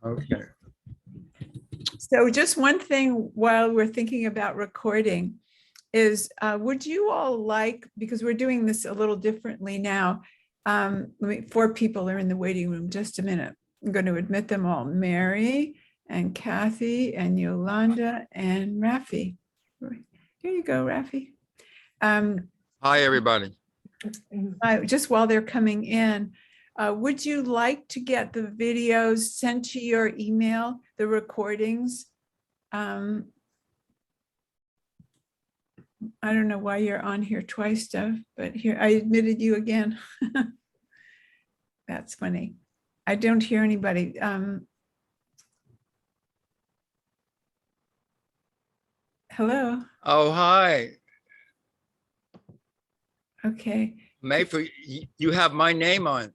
Okay. So just one thing while we're thinking about recording is, would you all like, because we're doing this a little differently now. 4 people are in the waiting room. Just a minute. I'm going to admit them all. Mary and Kathy and Yolanda and Rafi. Here you go, Rafi. Hi, everybody. Just while they're coming in, would you like to get the videos sent to your email, the recordings? I don't know why you're on here twice, Dov, but here, I admitted you again. That's funny. I don't hear anybody. Hello. Oh, hi. Okay. Mayfair, you have my name on.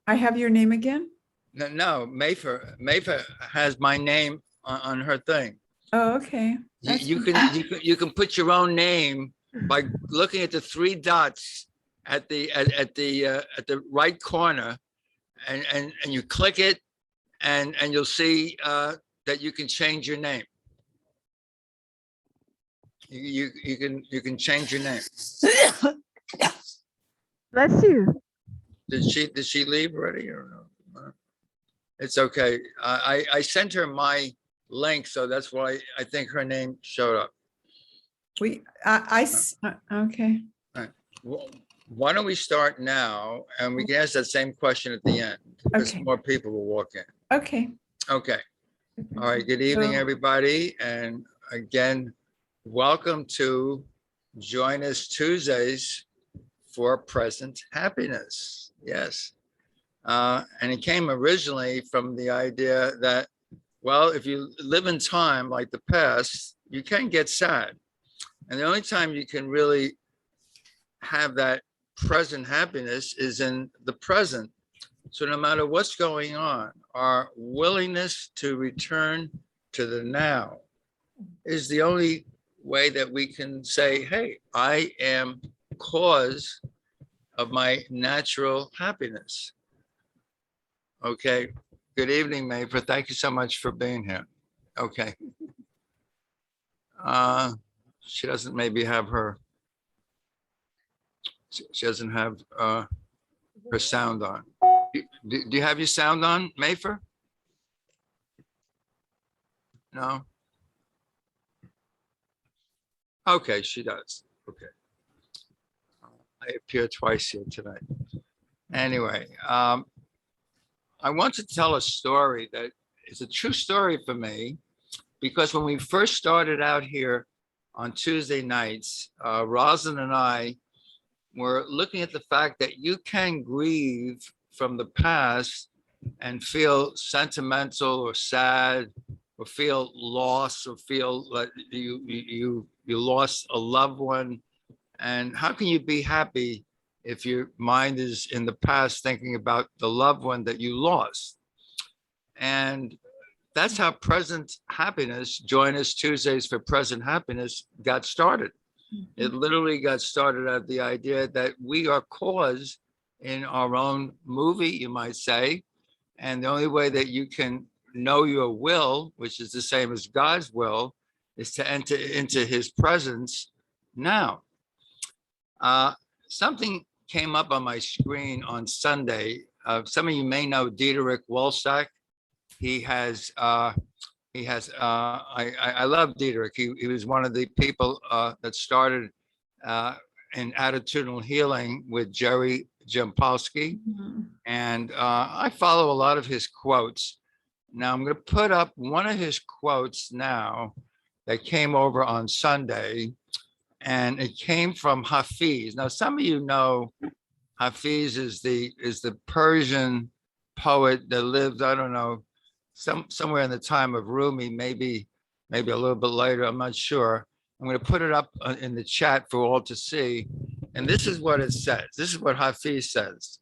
I have your name again? No, Mayfair has my name on her thing. Oh, okay. You can put your own name by looking at the 3 dots at the right corner, and you click it, and you'll see that you can change your name. You can change your name. Bless you. Did she leave already or no? It's okay. I sent her my link, so that's why I think her name showed up. Okay. All right. Well, why don't we start now, and we can ask that same question at the end, because Okay. more people will walk in. Okay. Okay. All right. Good evening, everybody, and again, welcome to Join Us Tuesdays for Present Happiness. Yes. And it came originally from the idea that, well, if you live in time like the past, you can get sad. And the only time you can really have that present happiness is in the present. So no matter what's going on, our willingness to return to the now is the only way that we can say, hey, I am cause of my natural happiness. Okay. Good evening, Mayfair. Thank you so much for being here. Okay. She doesn't maybe have her, she doesn't have her sound on. Do you have your sound on, Mayfair? No? Okay, she does. Okay. I appear twice here tonight. Anyway, I want to tell a story that is a true story for me, because when we first started out here on Tuesday nights, Rosalyn and I were looking at the fact that you can grieve from the past and feel sentimental or sad or feel lost or feel like you lost a loved one. And how can you be happy if your mind is in the past thinking about the loved one that you lost? And that's how Present Happiness, Join Us Tuesdays for Present Happiness, got started. It literally got started at the idea that we are cause in our own movie, you might say. And the only way that you can know your will, which is the same as God's will, is to enter into his presence now. Something came up on my screen on Sunday. Some of you may know Dietrich Wolstack. I love Dietrich. He was one of the people that started in attitudinal healing with Jerry Jampolsky. And I follow a lot of his quotes. Now I'm going to put up one of his quotes now that came over on Sunday, and it came from Hafiz. Now, some of you know Hafiz is the Persian poet that lived, I don't know, somewhere in the time of Rumi, maybe a little bit later, I'm not sure. I'm going to put it up in the chat for all to see. And this is what it says. This is what Hafiz says.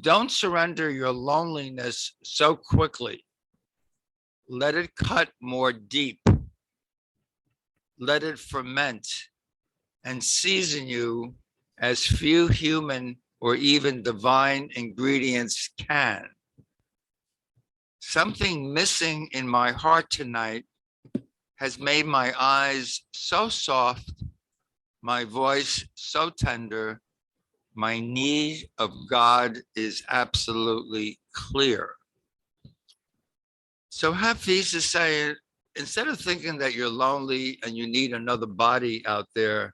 Don't surrender your loneliness so quickly. Let it cut more deep. Let it ferment and season you as few human or even divine ingredients can. something missing in my heart tonight has made my eyes so soft, my voice so tender, my need of God is absolutely clear. So Hafiz is saying, instead of thinking that you're lonely and you need another body out there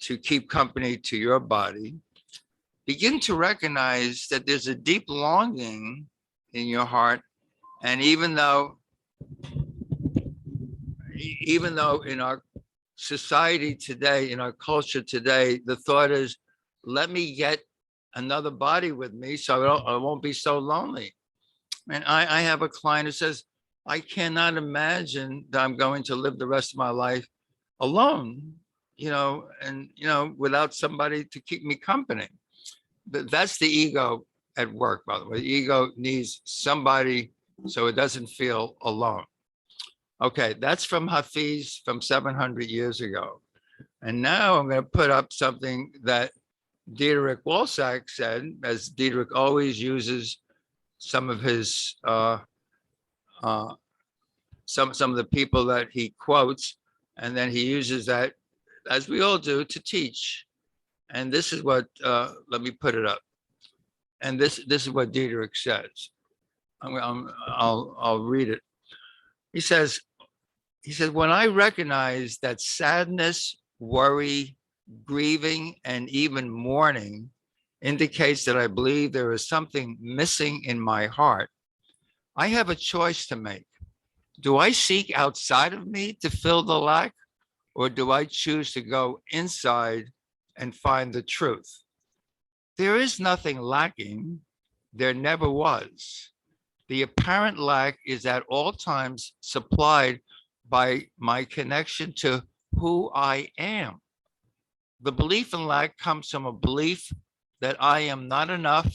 to keep company to your body, begin to recognize that there's a deep longing in your heart. And even though in our society today, in our culture today, the thought is, let me get another body with me so I won't be so lonely. And I have a client who says, I cannot imagine that I'm going to live the rest of my life alone, without somebody to keep me company. That's the ego at work, by the way. The ego needs somebody so it doesn't feel alone. Okay, that's from Hafiz from 700 years ago. And now I'm going to put up something that Dietrich Walsack said, as Dietrich always uses some of his, some of the people that he quotes, and then he uses that, as we all do, to teach. And this is what, let me put it up. And this is what Dietrich says. I'll read it. He says, when I recognize that sadness, worry, grieving, and even mourning indicates that I believe there is something missing in my heart, I have a choice to make. Do I seek outside of me to fill the lack, or do I choose to go inside and find the truth? There is nothing lacking. There never was. The apparent lack is at all times supplied by my connection to who I am. The belief in lack comes from a belief that I am not enough,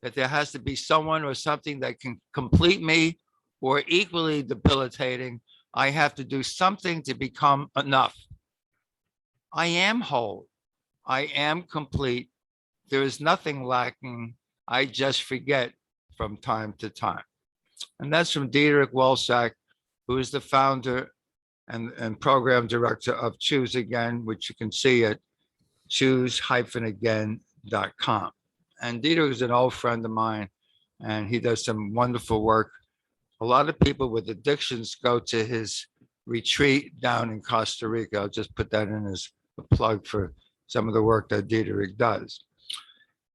that there has to be someone or something that can complete me, or equally debilitating, I have to do something to become enough. I am whole. I am complete. There is nothing lacking. I just forget from time to time. And that's from Dietrich Walsack, who is the founder and program director of Choose Again, which you can see at choose-again.com. And Dietrich is an old friend of mine, and he does some wonderful work. A lot of people with addictions go to his retreat down in Costa Rica. I'll just put that in as a plug for some of the work that Dietrich does.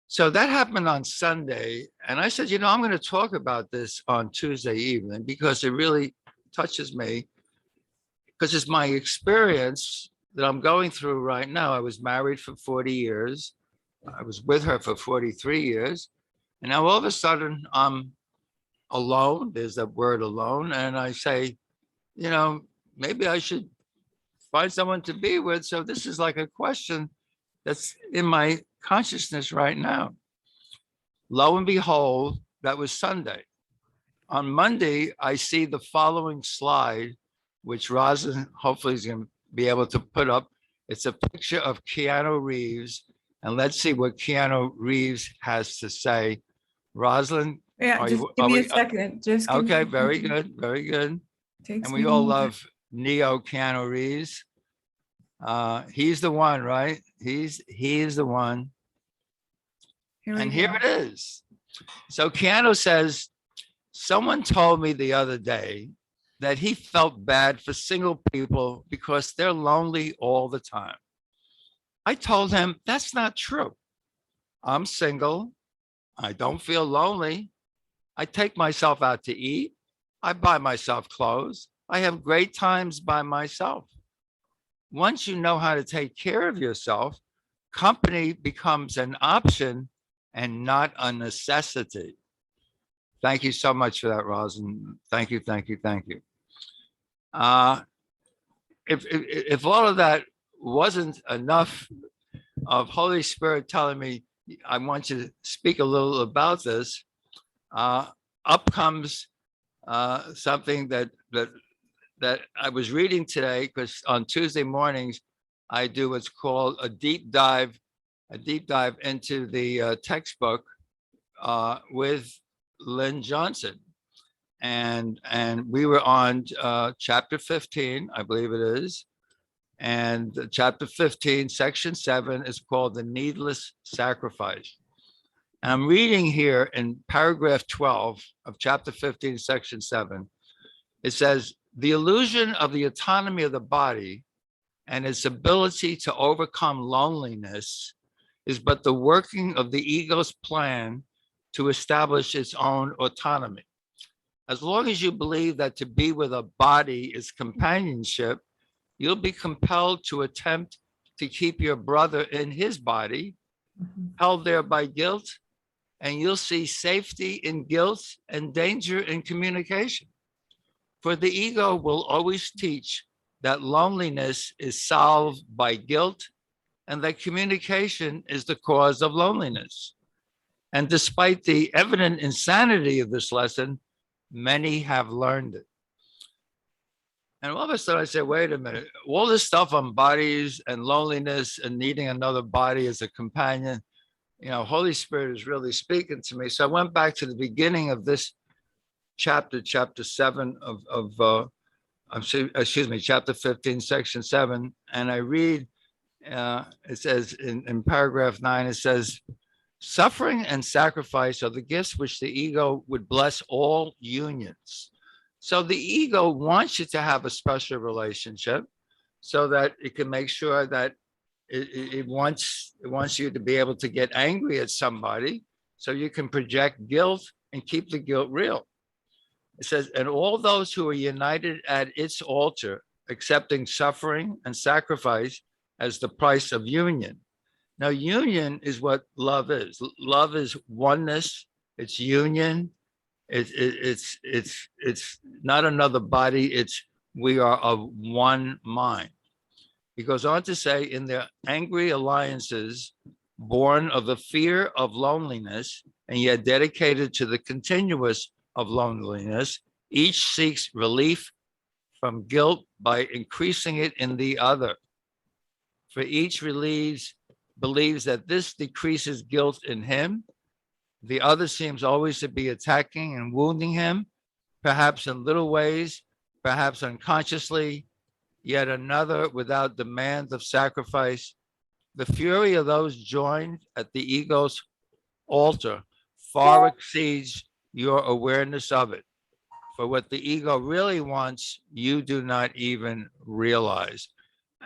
So that happened on Sunday. And I said, I'm going to talk about this on Tuesday evening because it really touches me, because it's my experience that I'm going through right now. I was married for 40 years. I was with her for 43 years. And now all of a sudden I'm alone. There's that word alone. And I say, maybe I should find someone to be with. So this is like a question that's in my consciousness right now. Lo and behold, that was Sunday. On Monday, I see the following slide, which Rosalyn hopefully is going to be able to put up. It's a picture of Keanu Reeves. And let's see what Keanu Reeves has to say. Rosalyn, Yeah, just give me a second. Okay, very good, very good. And we all love Neo Keanu Reeves. He's the one, right? He is the one. And here it is. So Keanu says, someone told me the other day that he felt bad for single people because they're lonely all the time. I told him that's not true. I'm single. I don't feel lonely. I take myself out to eat. I buy myself clothes. I have great times by myself. Once you know how to take care of yourself, company becomes an option and not a necessity. Thank you so much for that, Rosalyn. Thank you, thank you, thank you. If all of that wasn't enough of Holy Spirit telling me, I want you to speak a little about this, up comes something that I was reading today, because on Tuesday mornings, I do what's called a deep dive into the textbook with Lynn Johnson. and we were on chapter 15, I believe it is. And chapter 15, section 7 is called the needless sacrifice. And I'm reading here in paragraph 12 of chapter 15, section 7. It says, the illusion of the autonomy of the body and its ability to overcome loneliness is but the working of the ego's plan to establish its own autonomy. As long as you believe that to be with a body is companionship, you'll be compelled to attempt to keep your brother in his body, held there by guilt, and you'll see safety in guilt and danger in communication. For the ego will always teach that loneliness is solved by guilt and that communication is the cause of loneliness. And despite the evident insanity of this lesson, many have learned it. And all of a sudden I said, wait a minute, all this stuff on bodies and loneliness and needing another body as a companion, Holy Spirit is really speaking to me. So I went back to the beginning of this chapter 7 chapter 15, section 7. And I read, it says in paragraph 9, it says, suffering and sacrifice are the gifts which the ego would bless all unions. So the ego wants you to have a special relationship so that it can make sure that it wants you to be able to get angry at somebody so you can project guilt and keep the guilt real. It says, and all those who are united at its altar, accepting suffering and sacrifice as the price of union. Now, union is what love is. Love is oneness. It's union. It's not another body. It's we are of one mind. He goes on to say, in their angry alliances, born of the fear of loneliness, and yet dedicated to the continuous of loneliness, each seeks relief from guilt by increasing it in the other. For each believes that this decreases guilt in him. The other seems always to be attacking and wounding him, perhaps in little ways, perhaps unconsciously, yet another without demand of sacrifice. The fury of those joined at the ego's altar far exceeds your awareness of it. For what the ego really wants, you do not even realize.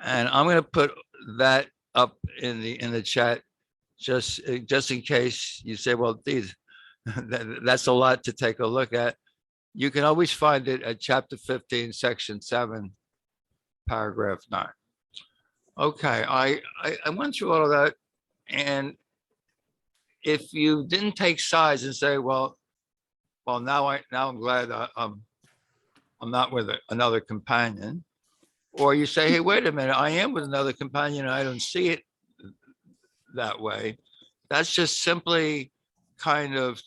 And I'm going to put that up in the chat just in case you say, well, that's a lot to take a look at. You can always find it at chapter 15, section 7, paragraph 9. Okay, I went through all of that, and if you didn't take sides and say, well, now I'm glad I'm not with another companion, or you say, hey, wait a minute, I am with another companion, and I don't see it that way. That's just simply kind of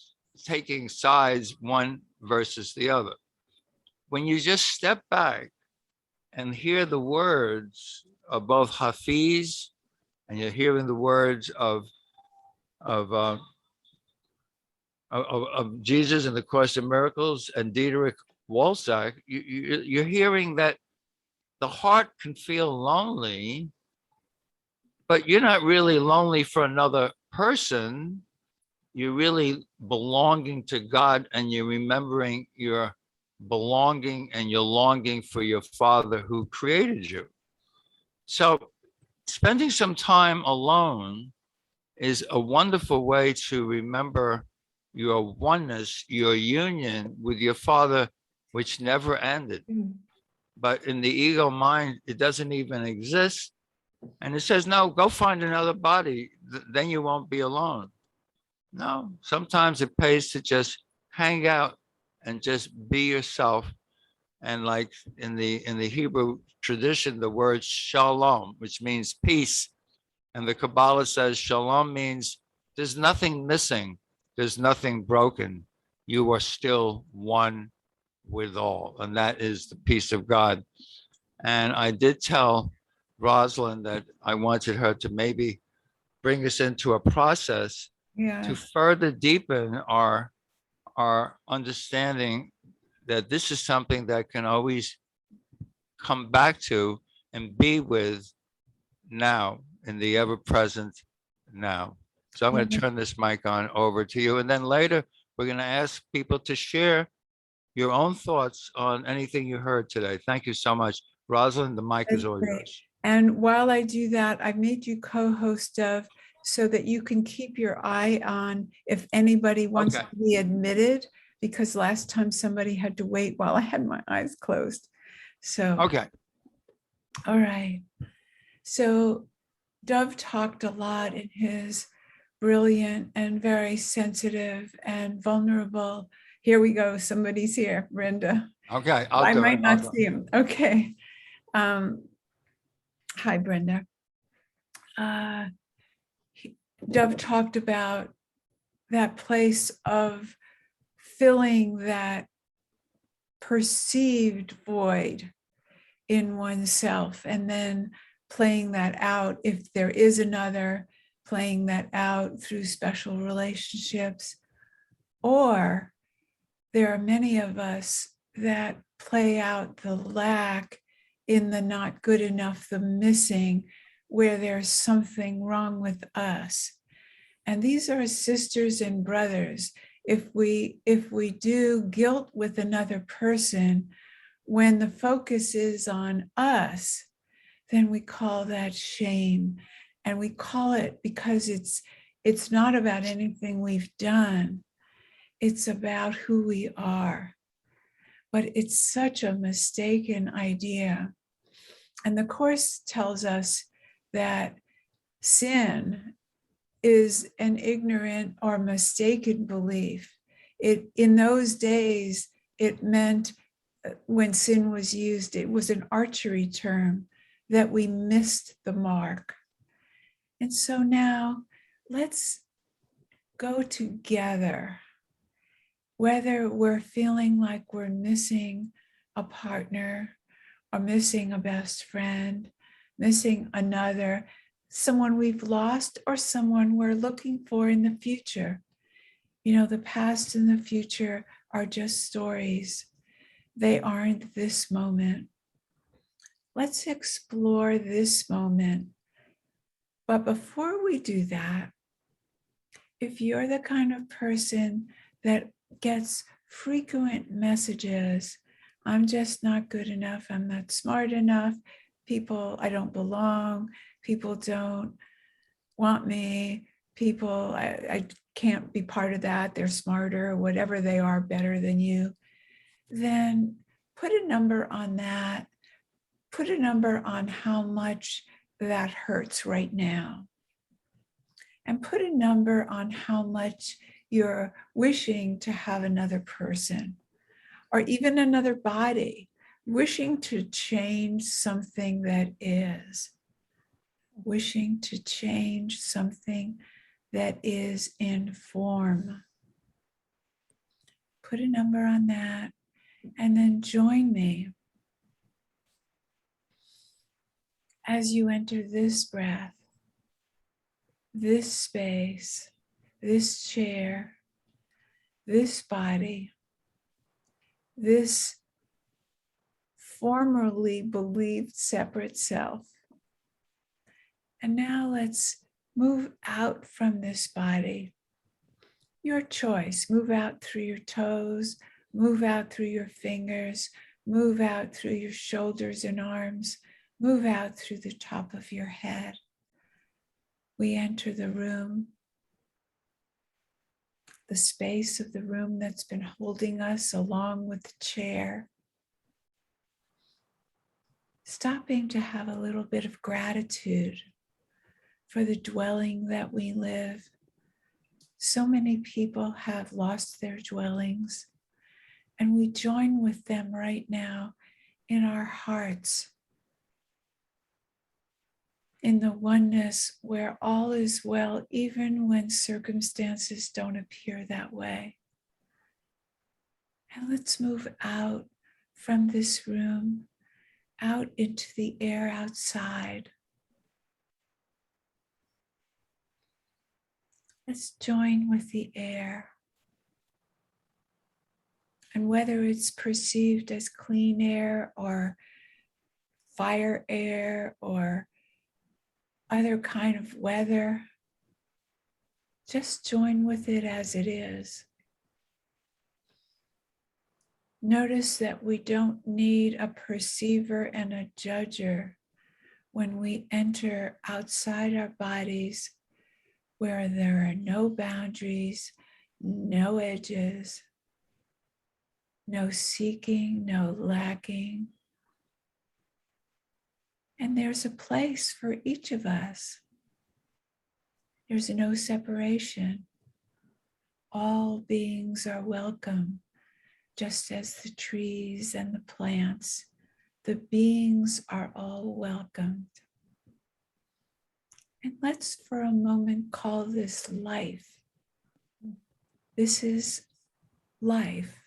taking sides, one versus the other. When you just step back and hear the words of both Hafiz, and you're hearing the words of Jesus in the Course in Miracles and Dietrich Wolsack, you're hearing that the heart can feel lonely, but you're not really lonely for another person. You're really belonging to God, and you're remembering your belonging and your longing for your Father who created you. So spending some time alone is a wonderful way to remember your oneness, your union with your Father, which never ended. But in the ego mind, it doesn't even exist. And it says, no, go find another body, then you won't be alone. No, sometimes it pays to just hang out and just be yourself. And like in the Hebrew tradition, the word shalom, which means peace. And the Kabbalah says shalom means there's nothing missing. There's nothing broken. You are still one with all. And that is the peace of God. And I did tell Rosalyn that I wanted her to maybe bring us into a process to further deepen our understanding that this is something that can always come back to and be with now in the ever present now. So I'm going to turn this mic on over to you. And then later, we're going to ask people to share your own thoughts on anything you heard today. Thank you so much. Rosalyn, the mic is That's all great. yours. And while I do that, I've made you co-host of so that you can keep your eye on if anybody wants Okay. to be admitted, because last time somebody had to wait while I had my eyes closed. So, Okay. all right. So Dov talked a lot in his brilliant and very sensitive and vulnerable. Here we go. Somebody's here, Brenda. Okay. I I'll might not see him. Okay. Hi, Brenda. Dov talked about that place of filling that perceived void in oneself and then playing that out if there is another, playing that out through special relationships. Or there are many of us that play out the lack in the not good enough, the missing, where there's something wrong with us. And these are sisters and brothers. If we do guilt with another person, when the focus is on us, then we call that shame. And we call it because it's not about anything we've done. It's about who we are. But it's such a mistaken idea. And the Course tells us that sin is an ignorant or mistaken belief. In those days, it meant when sin was used, it was an archery term that we missed the mark. And so now let's go together, whether we're feeling like we're missing a partner or missing a best friend, missing another, someone we've lost or someone we're looking for in the future. You know, the past and the future are just stories. They aren't this moment. Let's explore this moment. But before we do that, if you're the kind of person that gets frequent messages, I'm just not good enough, I'm not smart enough, I don't belong, people don't want me, I can't be part of that, they're smarter, whatever they are, better than you, then put a number on that. Put a number on how much that hurts right now. And put a number on how much you're wishing to have another person or even another body, wishing to change something that is, wishing to change something that is in form. Put a number on that and then join me as you enter this breath, this space, this chair, this body, this formerly believed separate self. And now let's move out from this body. Your choice, move out through your toes, move out through your fingers, move out through your shoulders and arms, move out through the top of your head. We enter the room, the space of the room that's been holding us along with the chair. Stopping to have a little bit of gratitude for the dwelling that we live. So many people have lost their dwellings, and we join with them right now in our hearts, in the oneness where all is well, even when circumstances don't appear that way. And let's move out from this room, out into the air outside. Let's join with the air. And whether it's perceived as clean air or fire air or other kind of weather, just join with it as it is. Notice that we don't need a perceiver and a judger when we enter outside our bodies where there are no boundaries, no edges, no seeking, no lacking. And there's a place for each of us. There's no separation. All beings are welcome, just as the trees and the plants. The beings are all welcomed. And let's for a moment call this life. This is life.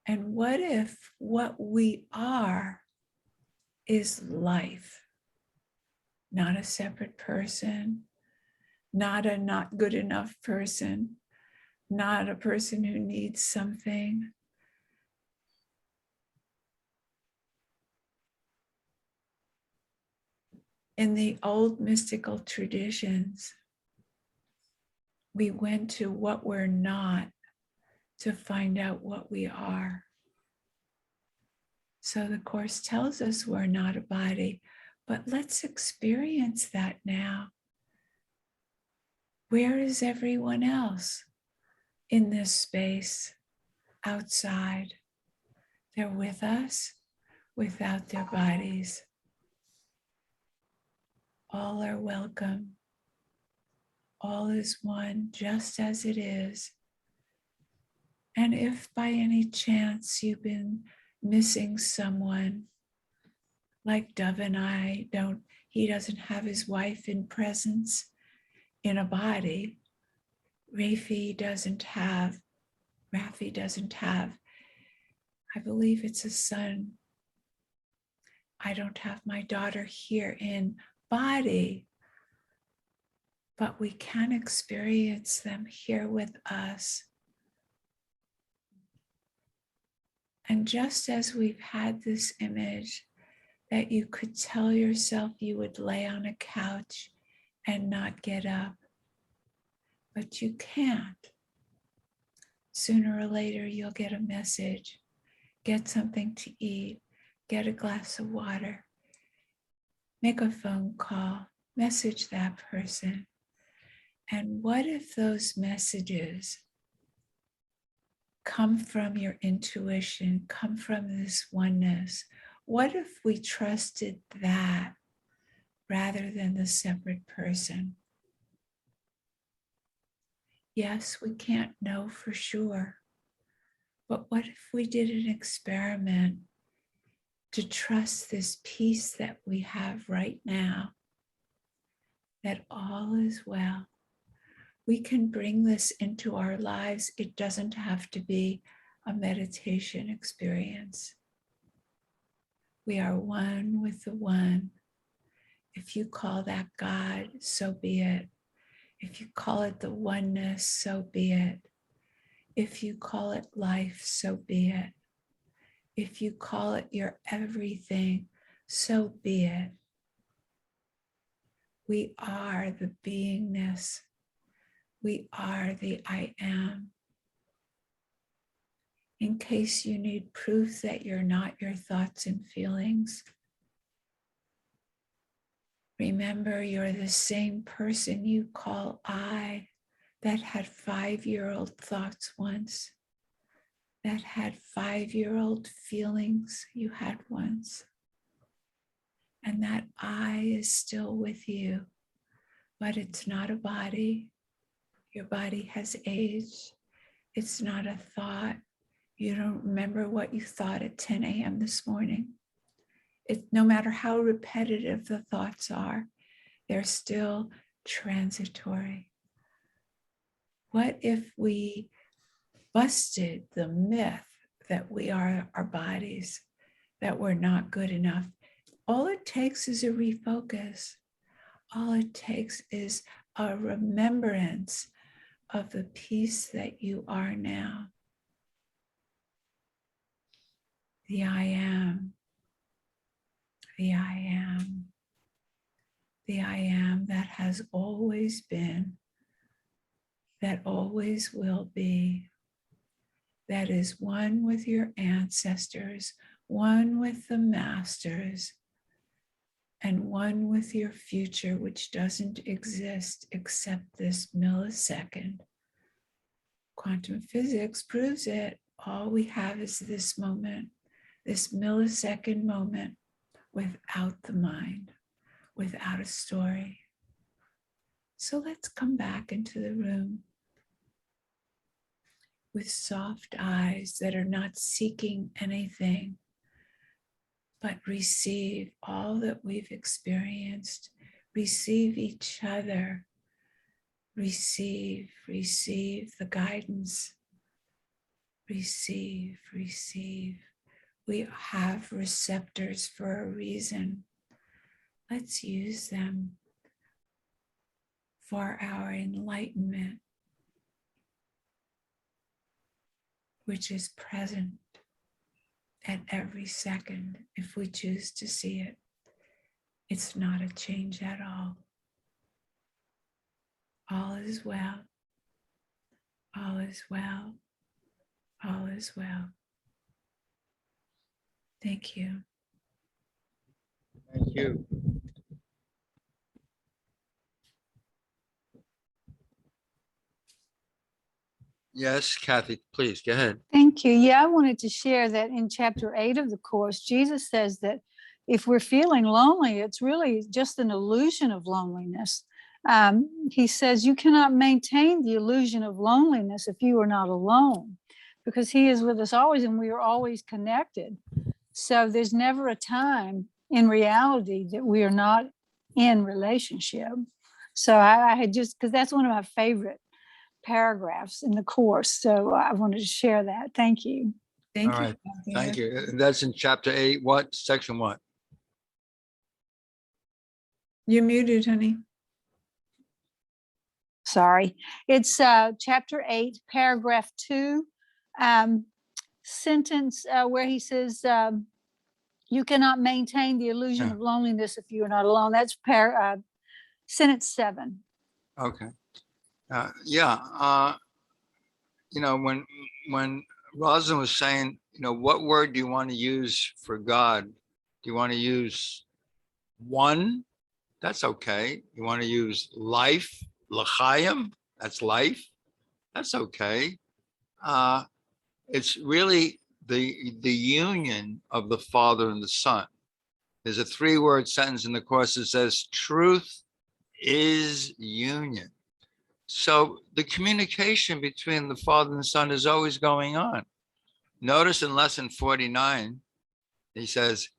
And what if what we are is life? Not a separate person, not a not good enough person, not a person who needs something. In the old mystical traditions, we went to what we're not to find out what we are. So the Course tells us we're not a body, but let's experience that now. Where is everyone else in this space outside? They're with us without their bodies. All are welcome. All is one, just as it is. And if by any chance you've been missing someone, like Dov and I he doesn't have his wife in presence in a body. Rafi doesn't have, I believe it's a son. I don't have my daughter here in body, but we can experience them here with us. And just as we've had this image that you could tell yourself you would lay on a couch and not get up, but you can't. Sooner or later, you'll get a message, get something to eat, get a glass of water, make a phone call, message that person. And what if those messages come from your intuition, come from this oneness? What if we trusted that rather than the separate person? Yes, we can't know for sure, but what if we did an experiment to trust this peace that we have right now, that all is well? We can bring this into our lives. It doesn't have to be a meditation experience. We are one with the one. If you call that God, so be it. If you call it the oneness, so be it. If you call it life, so be it. If you call it your everything, so be it. We are the beingness. We are the I am. In case you need proof that you're not your thoughts and feelings, remember you're the same person you call I, that had 5-year-old thoughts once, that had 5-year-old feelings you had once. And that I is still with you, but it's not a body. Your body has aged. It's not a thought. You don't remember what you thought at 10 a.m. this morning. No matter how repetitive the thoughts are, they're still transitory. What if we busted the myth that we are our bodies, that we're not good enough? All it takes is a refocus. All it takes is a remembrance of the peace that you are now. the I am, the I am, the I am that has always been, that always will be, that is one with your ancestors, one with the masters, and one with your future, which doesn't exist except this millisecond. Quantum physics proves it. All we have is this moment, this millisecond moment, without the mind, without a story. So let's come back into the room with soft eyes that are not seeking anything, but receive all that we've experienced, receive each other, receive the guidance, receive. We have receptors for a reason. Let's use them for our enlightenment, which is present at every second if we choose to see it. It's not a change at all. All is well. All is well. All is well. Thank you. Thank you. Yes, Kathy, please go ahead. Thank you. Yeah, I wanted to share that in chapter 8 of the Course, Jesus says that if we're feeling lonely, it's really just an illusion of loneliness. He says you cannot maintain the illusion of loneliness if you are not alone, because he is with us always and we are always connected. So there's never a time in reality that we are not in relationship. So I had just, because that's one of my favorite paragraphs in the Course. So I wanted to share that. Thank you. Thank All you. right. Kathy. Thank you. That's in chapter 8, what? Section what? You're muted, honey. Sorry. It's chapter 8, paragraph 2, sentence where he says, you cannot maintain the illusion Yeah. of loneliness if you are not alone. That's sentence 7. Okay. You know, when Rosalyn was saying, you know, what word do you want to use for God? Do you want to use one? That's okay. You want to use life, l'chaim? That's life. That's okay. It's really the union of the Father and the Son. There's a 3-word sentence in the Course that says, truth is union. So the communication between the Father and the Son is always going on. Notice in lesson 49, he says,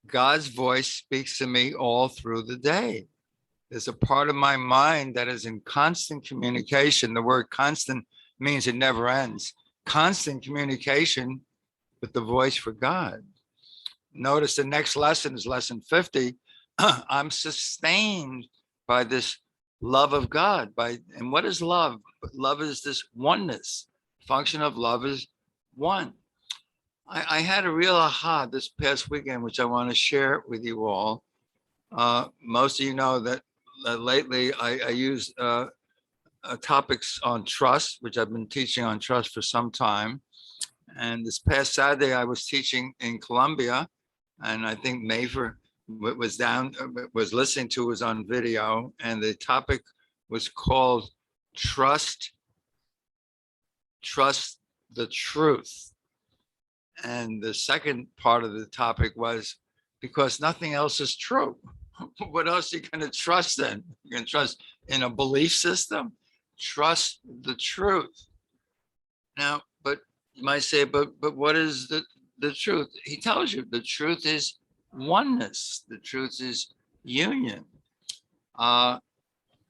God's voice speaks to me all through the day. There's a part of my mind that is in constant communication. The word constant means it never ends. Constant communication with the voice for God. Notice the next lesson is lesson 50. I'm sustained by this love of God. And what is love? Love is this oneness. Function of love is one. I had a real aha this past weekend, which I want to share with you all. Most of you know that lately I use topics on trust, which I've been teaching on trust for some time. And this past Saturday, I was teaching in Colombia, and I think Mayfer was listening to was on video, and the topic was called trust the truth. And the second part of the topic was because nothing else is true. What else are you going to trust in? You're going to trust in a belief system? Trust the truth. Now, but you might say, but what is the truth? He tells you the truth is oneness. The truth is union.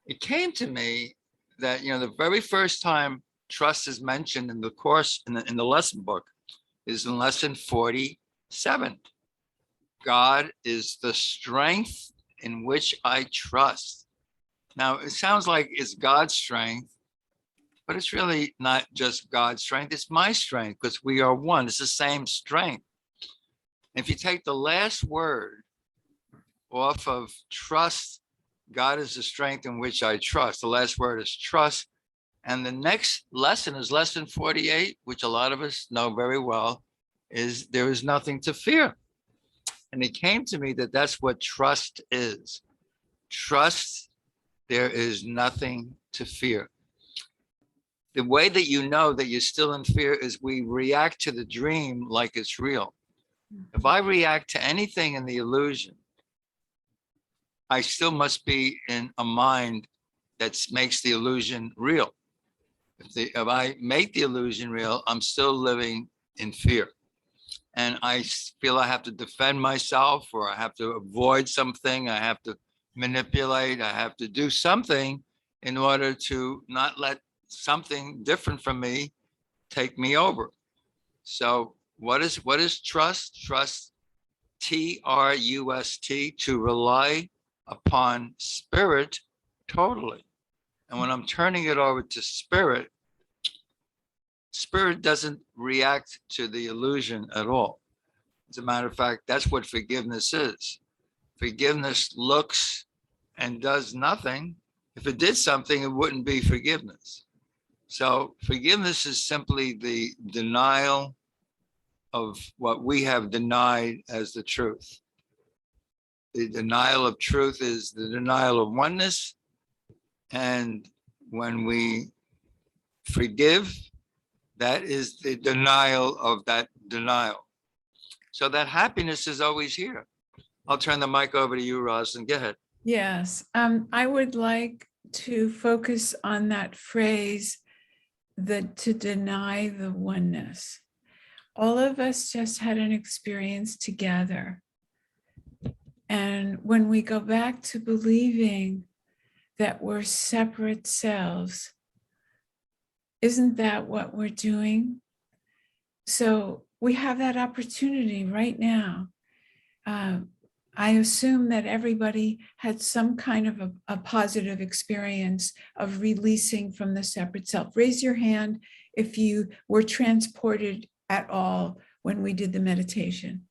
It came to me that, you know, the very first time trust is mentioned in the Course, in the lesson book, is in lesson 47. God is the strength in which I trust. Now, it sounds like it's God's strength, but it's really not just God's strength. It's my strength because we are one. It's the same strength. If you take the last word off of trust, God is the strength in which I trust. The last word is trust. And the next lesson is lesson 48, which a lot of us know very well, is there is nothing to fear. And it came to me that that's what trust is. Trust, there is nothing to fear. The way that you know that you're still in fear is we react to the dream like it's real. If I react to anything in the illusion, I still must be in a mind that makes the illusion real. If I make the illusion real, I'm still living in fear. And I feel I have to defend myself, or I have to avoid something. I have to manipulate. I have to do something in order to not let something different from me take me over. So what is trust? Trust, Trust, to rely upon spirit totally. And when I'm turning it over to spirit, spirit doesn't react to the illusion at all. As a matter of fact, that's what forgiveness is. Forgiveness looks and does nothing. If it did something, it wouldn't be forgiveness. So forgiveness is simply the denial of what we have denied as the truth. The denial of truth is the denial of oneness. And when we forgive, that is the denial of that denial. So that happiness is always here. I'll turn the mic over to you, Rosalyn. Go ahead. Yes, I would like to focus on that phrase, to deny the oneness. All of us just had an experience together. And when we go back to believing that we're separate selves, isn't that what we're doing? So we have that opportunity right now. I assume that everybody had some kind of a positive experience of releasing from the separate self. Raise your hand if you were transported at all when we did the meditation.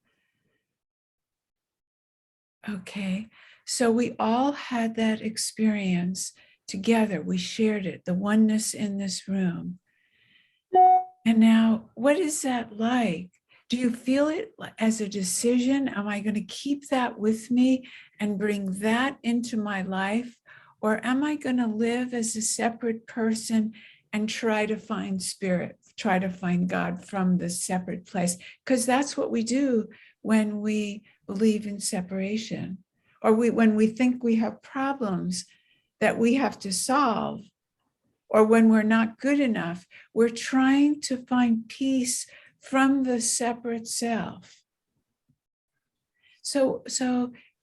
Okay, so we all had that experience together. We shared it, the oneness in this room. And now, what is that like? Do you feel it as a decision? Am I going to keep that with me and bring that into my life? Or am I going to live as a separate person and try to find spirit, try to find God from this separate place? Because that's what we do when we believe in separation, or when we think we have problems that we have to solve, or when we're not good enough, we're trying to find peace from the separate self. So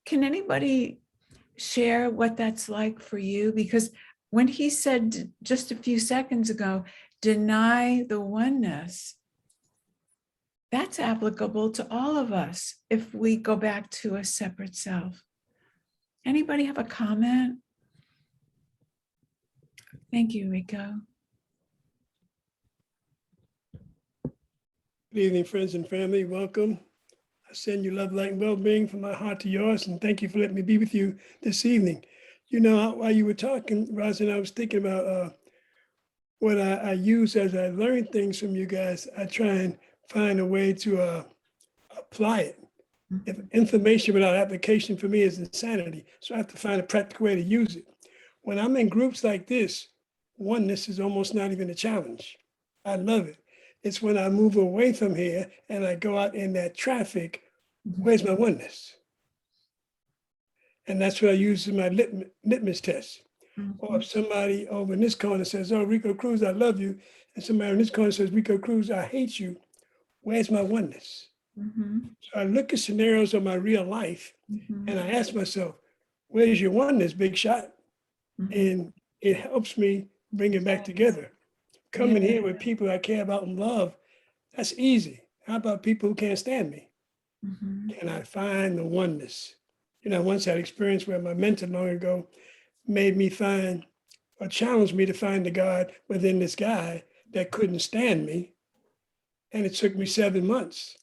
can anybody share what that's like for you? Because when he said just a few seconds ago, deny the oneness, that's applicable to all of us if we go back to a separate self. Anybody have a comment? Thank you, Rico. Good evening, friends and family. Welcome. I send you love, light, and well-being from my heart to yours, and thank you for letting me be with you this evening. You know, while you were talking, Rosalyn, I was thinking about what I use as I learn things from you guys. I try and find a way to apply it. If information without application for me is insanity, so I have to find a practical way to use it. When I'm in groups like this, oneness is almost not even a challenge. I love it. It's when I move away from here and I go out in that traffic, where's my oneness? And that's what I use in my litmus test. Or if somebody over in this corner says, oh, Rico Cruz, I love you. And somebody in this corner says, Rico Cruz, I hate you. Where's my oneness? So I look at scenarios of my real life and I ask myself, where's your oneness, big shot? And it helps me bring it back together. Coming here with people I care about and love, that's easy. How about people who can't stand me? Can I find the oneness? You know, I once had an experience where my mentor long ago made me find, or challenged me to find the God within this guy that couldn't stand me. And it took me 7 months.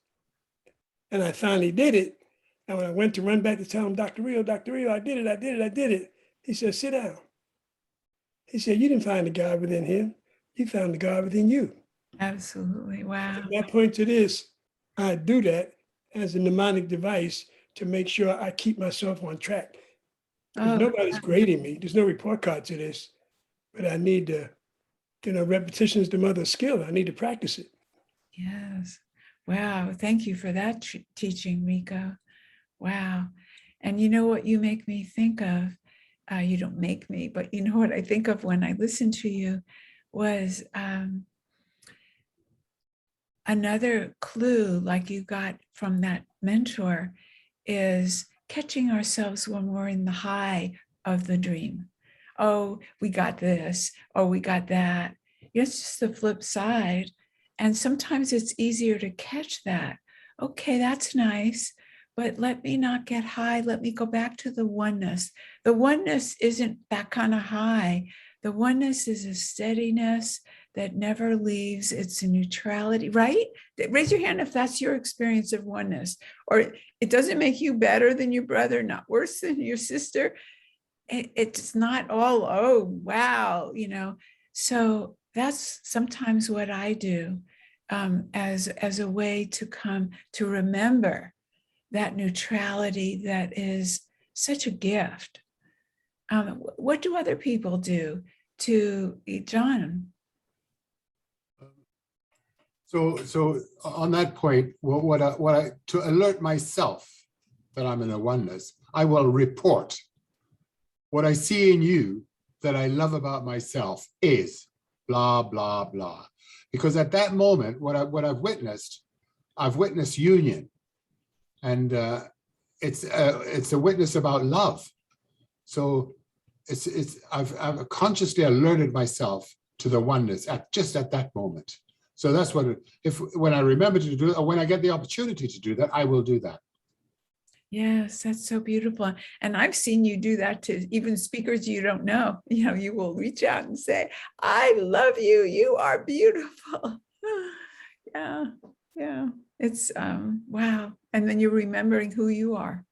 And I finally did it. And when I went to run back to tell him, Dr. Rio, I did it. He said, sit down. He said, you didn't find the God within him. You found the God within you. Absolutely. Wow. From that point to this, I do that as a mnemonic device to make sure I keep myself on track. Because Oh, nobody's grading me. There's no report card to this, but I need to, repetition is the mother of skill. I need to practice it. yes. Wow. Thank you for that teaching, Rico. Wow. And you know what you make me think of? You don't make me, but you know what I think of when I listen to you was another clue like you got from that mentor is catching ourselves when we're in the high of the dream. Oh, we got this. Oh, we got that. It's just the flip side. And sometimes it's easier to catch that. Okay, that's nice, but let me not get high. Let me go back to the oneness. The oneness isn't that kind of high. The oneness is a steadiness that never leaves. It's a neutrality, right? Raise your hand if that's your experience of oneness. Or it doesn't make you better than your brother, not worse than your sister. It's not all, oh, wow, So that's sometimes what I do as a way to come to remember that neutrality that is such a gift. What do other people do to John? So on that point, what I to alert myself that I'm in a oneness, I will report what I see in you that I love about myself is blah blah blah, because at that moment, what I've witnessed union, and it's a witness about love. So I've consciously alerted myself to the oneness at that moment. So that's when I remember to do it, or when I get the opportunity to do that, I will do that. Yes, that's so beautiful. And I've seen you do that to even speakers you don't know. You will reach out and say, I love you. You are beautiful. Yeah. It's wow. And then you're remembering who you are.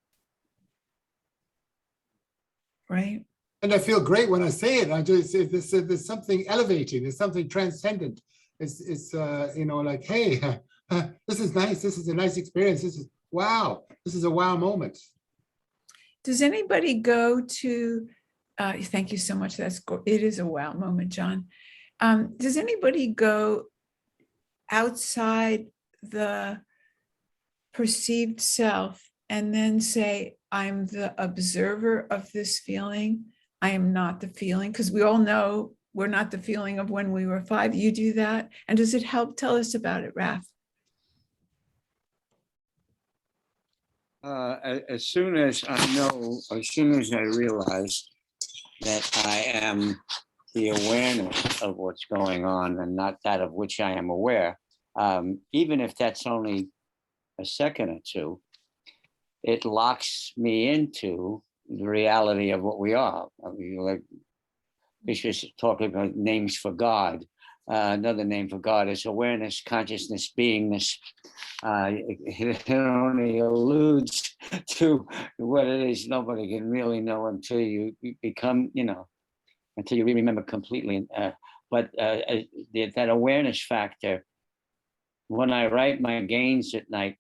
Right. And I feel great when I say it. I just there's something elevating. There's something transcendent. It's like, hey, this is nice. This is a nice experience. This is wow. This is a wow moment. Does anybody go to? Thank you so much. It is a wow moment, John. Does anybody go outside the perceived self and then say, I'm the observer of this feeling? I am not the feeling, because we all know we're not the feeling of when we were 5. You do that. And does it help? Tell us about it, Raf. As soon as I realize that I am the awareness of what's going on and not that of which I am aware, even if that's only a second or two, it locks me into the reality of what we are. I mean, like Fisher's talking about names for God. Another name for God is awareness, consciousness, beingness. It only alludes to what it is. Nobody can really know until you become, until you remember completely. But that awareness factor, when I write my gains at night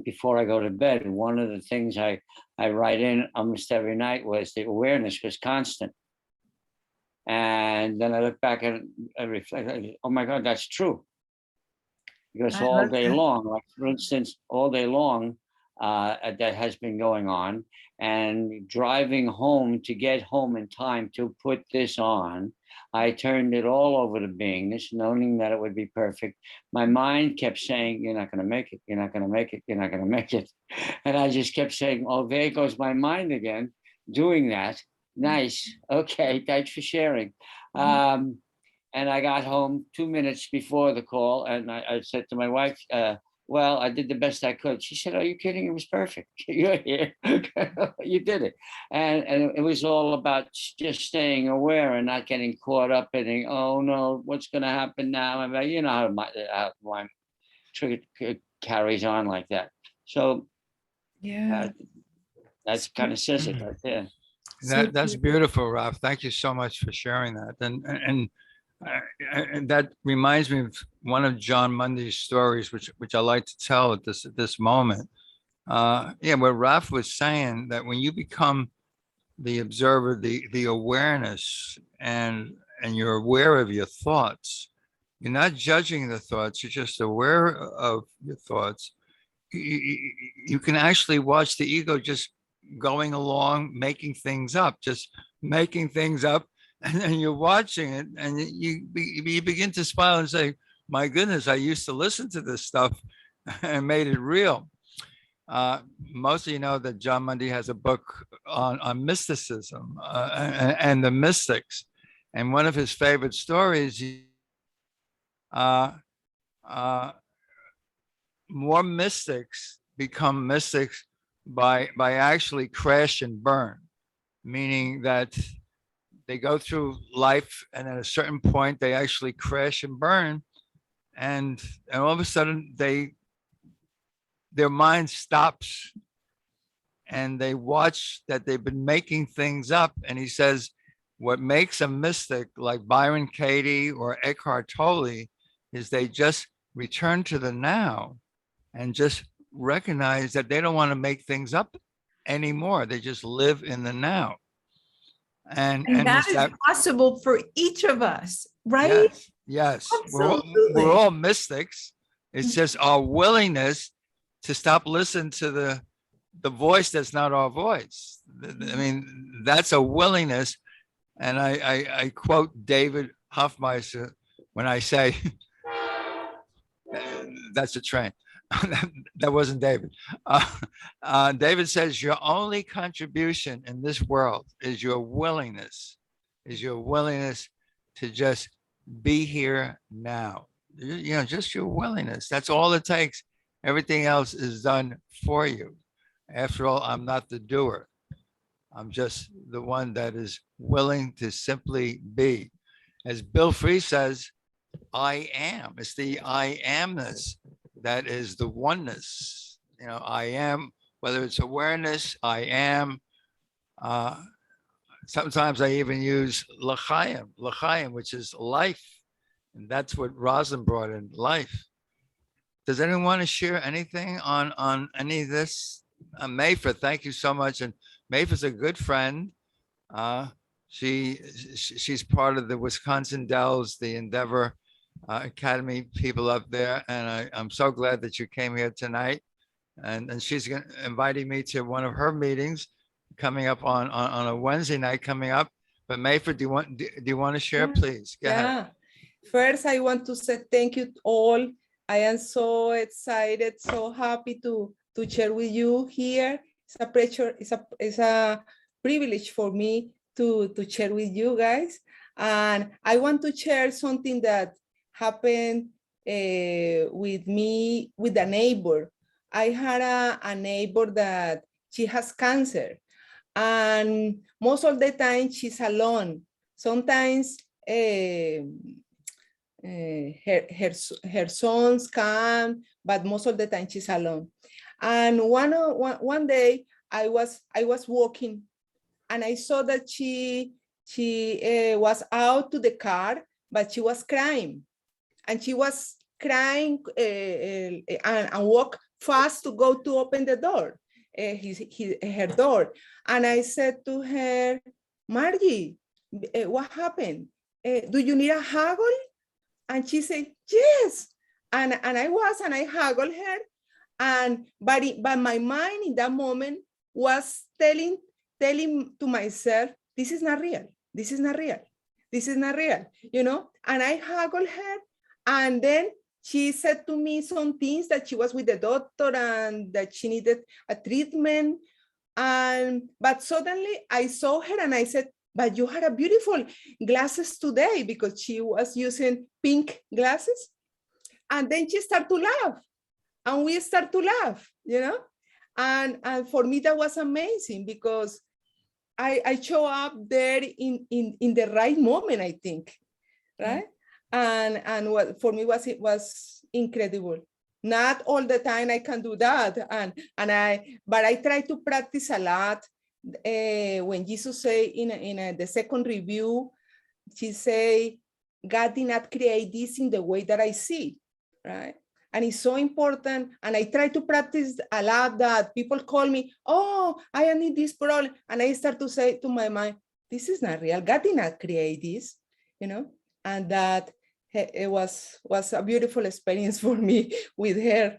before I go to bed, one of the things I write in almost every night was the awareness was constant. And then I look back and I reflect, oh my God, that's true. Because all day long, like for instance, all day long, that has been going on, and driving home to get home in time to put this on, I turned it all over to beingness, knowing that it would be perfect. My mind kept saying, you're not going to make it, you're not going to make it, you're not going to make it. And I just kept saying, oh, there goes my mind again, doing that. Nice. Okay, thanks for sharing. And I got home 2 minutes before the call, and I said to my wife, well, I did the best I could. She said, are you kidding? It was perfect. You're here. You did it. And it was all about just staying aware and not getting caught up in, oh no, what's going to happen now? I mean, you know how my trigger carries on like that. So Yeah. that's kind of says it right there. That's beautiful, Ralph. Thank you so much for sharing that. And that reminds me of one of John Mundy's stories, which I like to tell at this moment. Yeah, what Ralph was saying, that when you become the observer, the awareness, and you're aware of your thoughts, you're not judging the thoughts, you're just aware of your thoughts. You can actually watch the ego just going along, making things up, and then you're watching it, and you begin to smile and say, my goodness, I used to listen to this stuff and made it real. Most of you know that John Mundy has a book on mysticism and the mystics. And one of his favorite stories, more mystics become mystics by actually crash and burn, meaning that they go through life, and at a certain point they actually crash and burn, and all of a sudden their mind stops, and they watch that they've been making things up. And he says what makes a mystic like Byron Katie or Eckhart Tolle is they just return to the now and just recognize that they don't want to make things up anymore. They just live in the now. And that is possible for each of us, right? Yes. Absolutely. We're all mystics. It's just our willingness to stop listening to the voice that's not our voice. I mean, that's a willingness. And I quote David Hoffmeister when I say, that's a train. That wasn't David. David says, your only contribution in this world is your willingness to just be here now. You know, just your willingness. That's all it takes. Everything else is done for you. After all, I'm not the doer. I'm just the one that is willing to simply be. As Bill Free says, I am. It's the I amness that is the oneness. You know, I am, whether it's awareness, I am. Sometimes I even use l'chaim, which is life. And that's what Rosalyn brought in, life. Does anyone want to share anything on any of this? Mayfa, thank you so much. And Mayfa's a good friend. She's part of the Wisconsin Dells, the Endeavor Academy people up there. And I'm so glad that you came here tonight. And she's inviting me to one of her meetings coming up on a Wednesday night coming up. But Mayfa, do you want to share, please? Go ahead. First, I want to say thank you all. I am so excited, so happy to share with you here. It's a privilege for me to share with you guys. And I want to share something that happened with me, with a neighbor. I had a neighbor that she has cancer. And most of the time she's alone. Sometimes her sons come, but most of the time she's alone. And one day I was walking, and I saw that she was out to the car, but she was crying, and she was crying and walked fast to go to open the door, her door. And I said to her, Margie, what happened? Do you need a huggle? And she said, yes. And I huggled her. But my mind in that moment was telling to myself, this is not real. This is not real. This is not real, you know? And I huggled her. And then she said to me some things, that she was with the doctor and that she needed a treatment. But suddenly I saw her and I said, but you had a beautiful glasses today, because she was using pink glasses. And then she started to laugh, and we start to laugh, you know? And for me, that was amazing, because I show up there in the right moment, I think, right? And what for me was incredible. Not all the time I can do that. But I try to practice a lot. When Jesus say in the second review, she say, God did not create this in the way that I see, right? And it's so important. And I try to practice a lot that people call me, oh, I need this problem. And I start to say to my mind, this is not real. God did not create this, you know? And that it was a beautiful experience for me with her.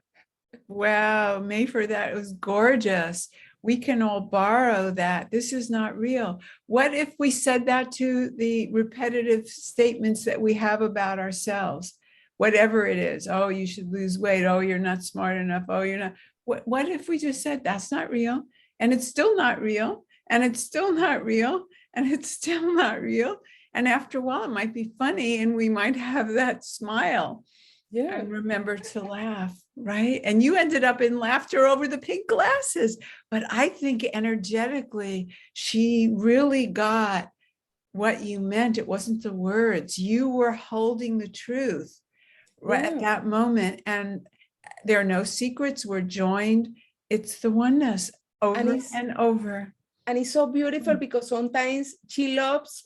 Wow, Mayford, that was gorgeous. We can all borrow that. This is not real. What if we said that to the repetitive statements that we have about ourselves, whatever it is? Oh, you should lose weight. Oh, you're not smart enough. Oh, you're not. What if we just said that's not real? And it's still not real. And it's still not real. And it's still not real. And after a while, it might be funny and we might have that smile. Yeah. And remember to laugh, right? And you ended up in laughter over the pink glasses. But I think energetically, she really got what you meant. It wasn't the words. You were holding the truth right at that moment. And there are no secrets. We're joined. It's the oneness over and over. And it's so beautiful because sometimes she loves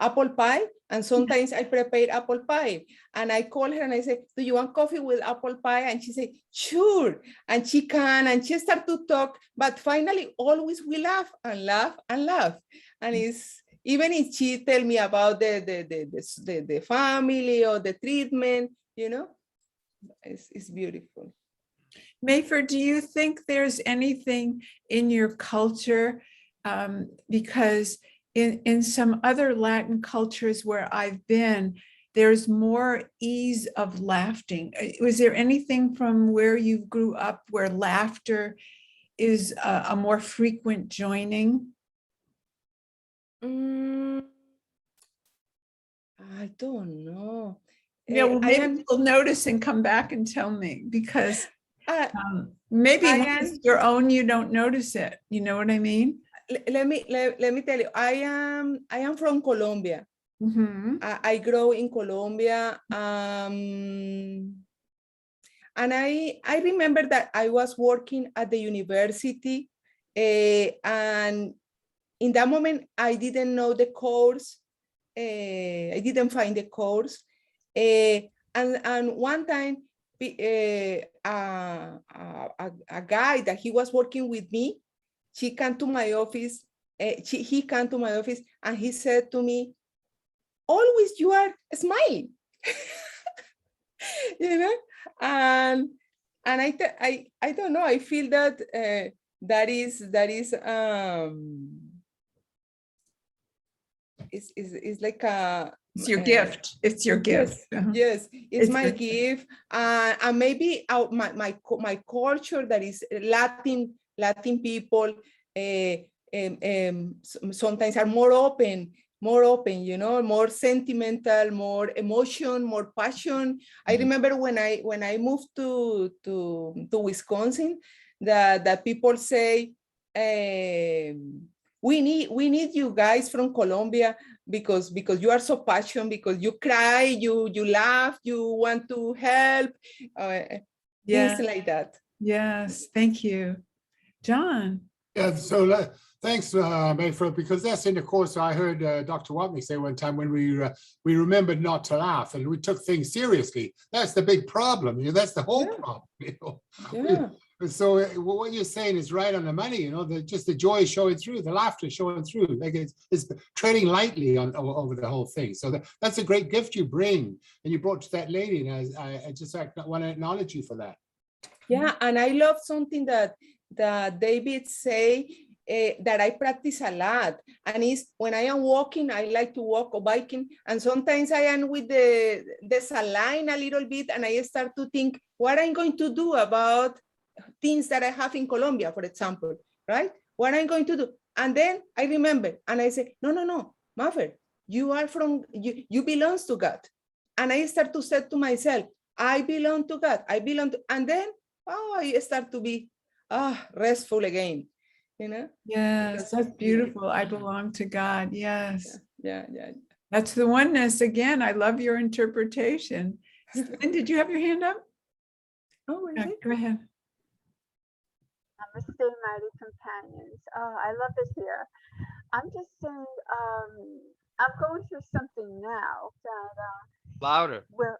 apple pie, and sometimes I prepare apple pie. And I call her and I say, do you want coffee with apple pie? And she say, sure. And she can, and she start to talk, but finally always we laugh and laugh and laugh. And it's, even if she tell me about the family or the treatment, you know, it's beautiful. Mayford, do you think there's anything in your culture? Because in some other Latin cultures where I've been, there's more ease of laughing. Was there anything from where you grew up where laughter is a more frequent joining? I don't know. Yeah, well, maybe you'll notice and come back and tell me, because maybe when it's your own, you don't notice it. You know what I mean? Let me tell you, I am from Colombia. Mm-hmm. I grow in Colombia. And I remember that I was working at the university, and in that moment, I didn't know the course. I didn't find the course. And one time, a guy that he was working with me, he came to my office and he said to me, always you are smiling. You know, and I don't know, I feel that that is it's like a, it's your gift. It's your gift. Yes, it's my gift. And maybe my culture, that is Latin people, sometimes are more open, you know, more sentimental, more emotion, more passion. I remember when I moved to Wisconsin, that people say, we need you guys from Colombia because you are so passionate, because you cry, you laugh, you want to help, things like that. Yes, thank you, John. Yeah, so thanks, Mayford, because that's in the course. I heard Dr. Watney say one time when we remembered not to laugh and we took things seriously. That's the big problem. You know, that's the whole problem. You know? Yeah. So what you're saying is right on the money. You know, just the joy showing through, the laughter showing through, like it's treading lightly over the whole thing. So that's a great gift you bring, and you brought to that lady. And I just want to acknowledge you for that. Yeah, and I love something that David say that I practice a lot, and is when I am walking, I like to walk or biking, and sometimes I am with the saline a little bit, and I start to think what I'm going to do about things that I have in Colombia, for example, right? What I'm going to do, and then I remember, and I say, no, Maverick, you are from you belongs to God, and I start to say to myself, I belong to God, and then I start to be restful again, you know? Yes, that's beautiful. I belong to God. Yes. Yeah. That's the oneness again. I love your interpretation. And did you have your hand up? Oh, Yeah, really? go ahead. Namaste, mighty companions. Oh, I love this here. I'm just saying, I'm going through something now that, Louder. well,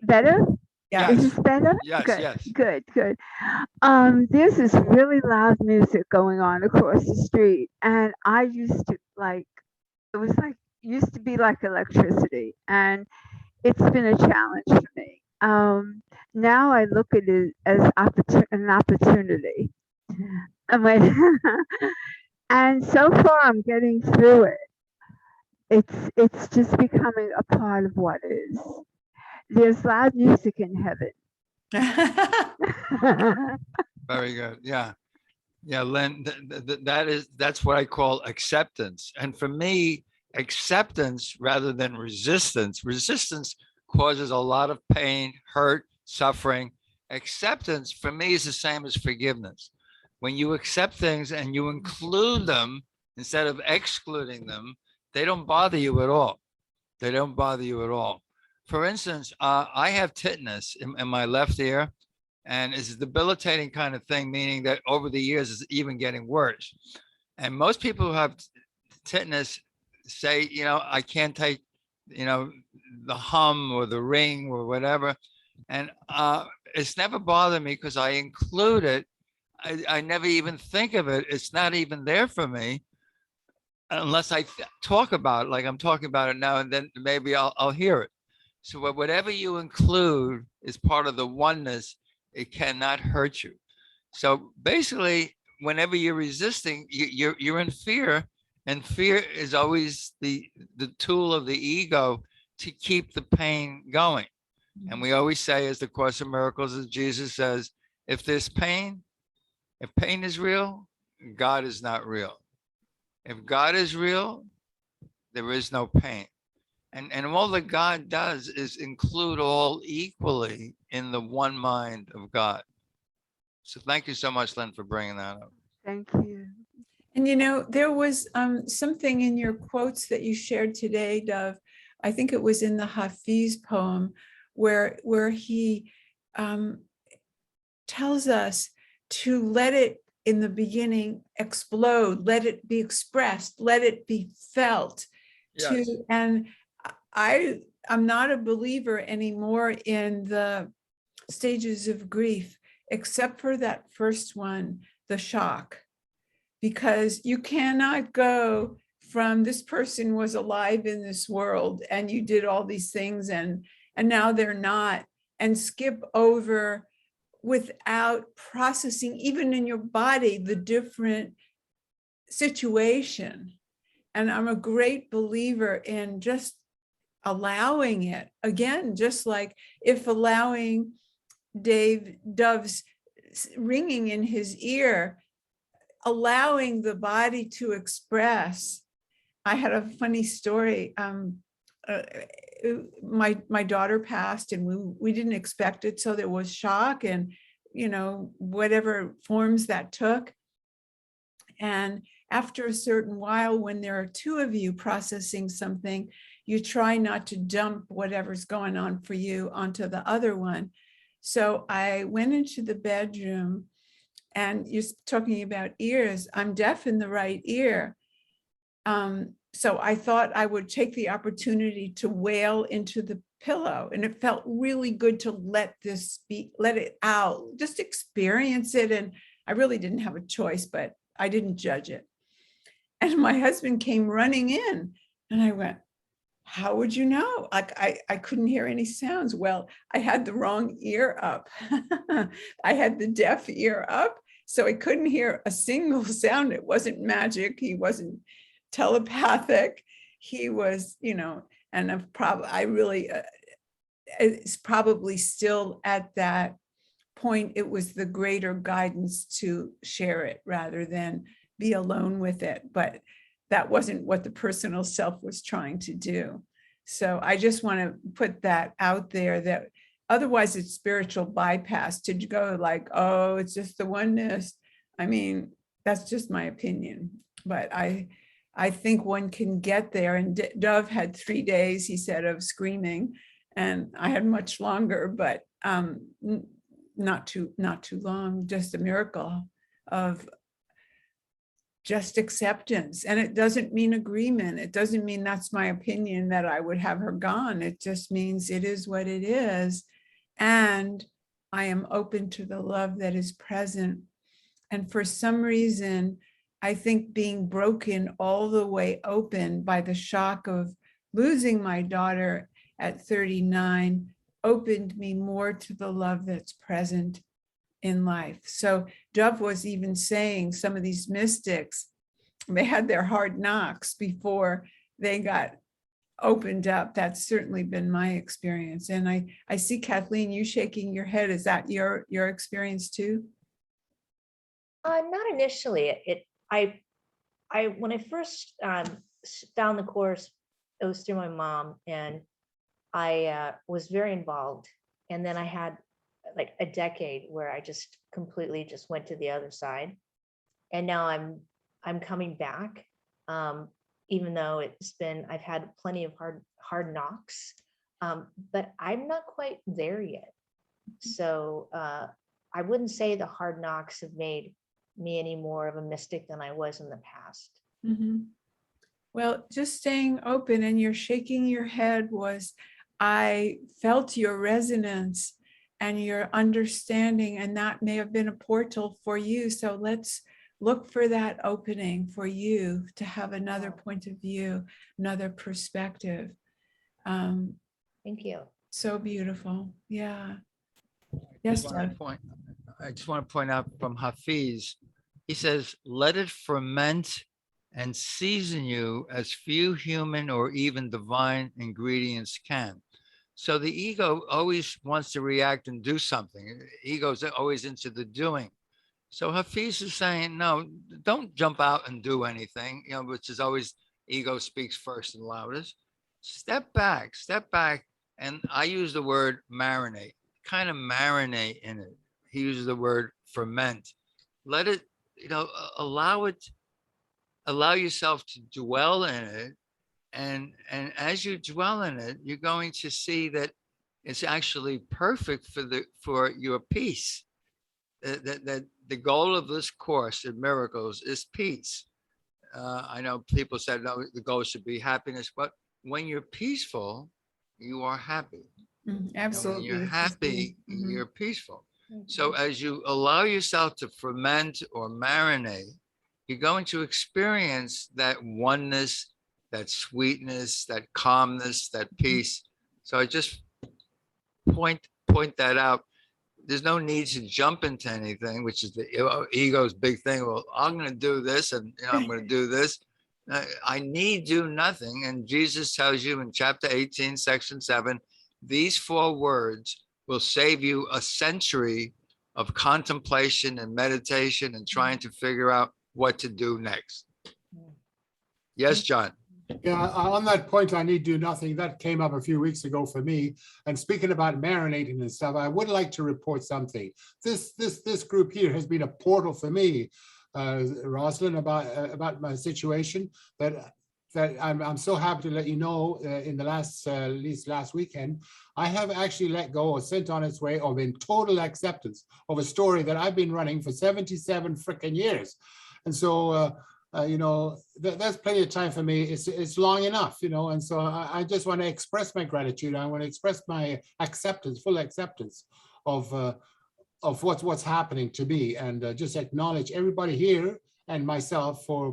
better? Yeah. Is Yes, this better? yes, Good, yes. good, good. There's this really loud music going on across the street, and I used to like, it was like, used to be like electricity, and it's been a challenge for me. Now I look at it as an opportunity. And when, and so far I'm getting through it. It's just becoming a part of what is. There's loud music in heaven. Very good. Yeah. Yeah, Lynn, that's what I call acceptance. And for me, acceptance rather than resistance. Resistance causes a lot of pain, hurt, suffering. Acceptance for me is the same as forgiveness. When you accept things and you include them instead of excluding them, they don't bother you at all. They don't bother you at all. For instance, I have tinnitus in my left ear, and it's a debilitating kind of thing, meaning that over the years it's even getting worse. And most people who have tinnitus say, I can't take, the hum or the ring or whatever. And it's never bothered me because I include it. I never even think of it. It's not even there for me unless I talk about it, like I'm talking about it now, and then maybe I'll hear it. So whatever you include is part of the oneness. It cannot hurt you. So basically, whenever you're resisting, you're in fear, and fear is always the tool of the ego to keep the pain going. And we always say, as the Course of Miracles, as Jesus says, if there's pain, if pain is real, God is not real. If God is real, there is no pain. And all that God does is include all equally in the one mind of God. So thank you so much, Lynn, for bringing that up. Thank you. And there was something in your quotes that you shared today, Dov. I think it was in the Hafiz poem where he tells us to let it in the beginning explode, let it be expressed, let it be felt. Yes. And I'm not a believer anymore in the stages of grief, except for that first one, the shock, because you cannot go from this person was alive in this world and you did all these things and now they're not, and skip over without processing, even in your body, the different situation. And I'm a great believer in just allowing it. Again, just like if allowing Dov's ringing in his ear, allowing the body to express. I had a funny story. My daughter passed and we didn't expect it. So there was shock and, whatever forms that took. And after a certain while, when there are two of you processing something, you try not to dump whatever's going on for you onto the other one. So I went into the bedroom, and you're talking about ears. I'm deaf in the right ear. So I thought I would take the opportunity to wail into the pillow. And it felt really good to let it out, just experience it. And I really didn't have a choice, but I didn't judge it. And my husband came running in and I went, how would you know? Like I couldn't hear any sounds. Well, I had the wrong ear up. I had the deaf ear up. So I couldn't hear a single sound. It wasn't magic. He wasn't telepathic. He was, and it's probably still at that point, it was the greater guidance to share it rather than be alone with it. But that wasn't what the personal self was trying to do. So I just want to put that out there, that otherwise it's spiritual bypass to go like, oh, it's just the oneness. I mean, that's just my opinion, but I think one can get there. And Dov had 3 days, he said, of screaming And I had much longer, but not too long, just a miracle of just acceptance. And it doesn't mean agreement. It doesn't mean that's my opinion that I would have her gone. It just means it is what it is. And I am open to the love that is present. And for some reason, I think being broken all the way open by the shock of losing my daughter at 39 opened me more to the love that's present in life. So Dov was even saying some of these mystics, they had their hard knocks before they got opened up. That's certainly been my experience. And I see Kathleen, you shaking your head. Is that your experience too? Not initially. When I first found the course, it was through my mom, and I was very involved. And then I had like a decade where I just completely just went to the other side. And now I'm coming back, even though I've had plenty of hard knocks, but I'm not quite there yet. So I wouldn't say the hard knocks have made me any more of a mystic than I was in the past. Mm-hmm. Well, just staying open, and you're shaking your head I felt your resonance and your understanding, and that may have been a portal for you. So let's look for that opening for you to have another point of view, another perspective. Thank you. So beautiful. Yeah. Yes, Dov. I just want to point out from Hafiz, he says, let it ferment and season you as few human or even divine ingredients can. So the ego always wants to react and do something. Ego's always into the doing. So Hafiz is saying, no, don't jump out and do anything, which is always ego speaks first and loudest. Step back. And I use the word marinate, kind of marinate in it. He uses the word ferment. Let it, allow yourself to dwell in it. And as you dwell in it, you're going to see that it's actually perfect for your peace. That the goal of this course in miracles is peace. I know people said, no, the goal should be happiness, but when you're peaceful, you are happy. Absolutely. When you're happy, Mm-hmm. you're peaceful. So as you allow yourself to ferment or marinate, you're going to experience that oneness, that sweetness, that calmness, that peace. So I just point that out. There's no need to jump into anything, which is the ego's big thing. Well, I'm going to do this, and I'm going to do this. I need do nothing. And Jesus tells you in chapter 18, section 7, these 4 words will save you a century of contemplation and meditation and trying to figure out what to do next. Yes, John. Yeah, on that point, I need do nothing. That came up a few weeks ago for me. And speaking about marinating and stuff, I would like to report something. This group here has been a portal for me, Rosalyn, about my situation. That I'm so happy to let you know. In the at least last weekend, I have actually let go or sent on its way of in total acceptance of a story that I've been running for 77 freaking years, and so. There's plenty of time for me. It's long enough, and so I just want to express my gratitude. I want to express my acceptance, full acceptance of what's happening to me, and just acknowledge everybody here and myself for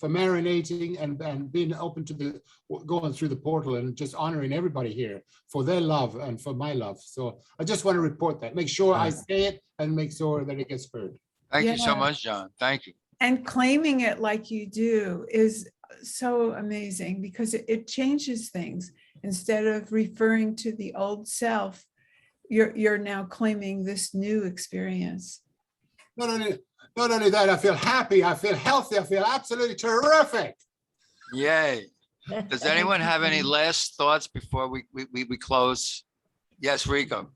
marinating and being open to going through the portal, and just honoring everybody here for their love and for my love. So I just want to report that, make sure I say it and make sure that it gets heard. Thank you so much, John. Thank you. And claiming it like you do is so amazing, because it changes things. Instead of referring to the old self, you're now claiming this new experience. Not only that, I feel happy, I feel healthy, I feel absolutely terrific. Yay. Does anyone have any last thoughts before we close? Yes, Rico.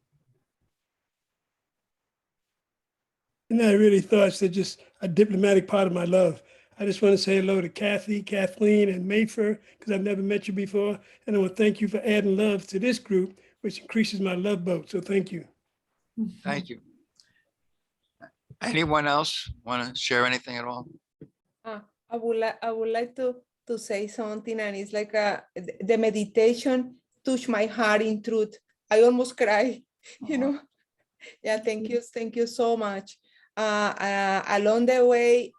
Not really thoughts, they're just a diplomatic part of my love. I just want to say hello to Kathy, Kathleen, and Mayfair, because I've never met you before. And I want to thank you for adding love to this group, which increases my love boat. So thank you. Thank you. Anyone else want to share anything at all? I would like to say something, and it's like the meditation touched my heart in truth. I almost cry, you know. Yeah, thank you so much. Along the way,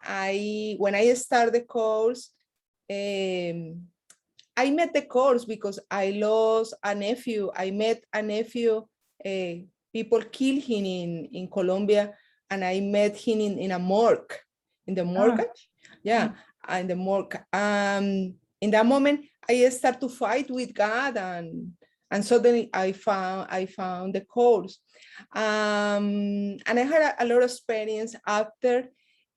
when I started the course, I met the course because I lost a nephew. I met a nephew. People killed him in Colombia, and I met him in a morgue, in the mortgage. Yeah, in the morgue. In that moment, I started to fight with God, and suddenly I found the course. And I had a lot of experience after.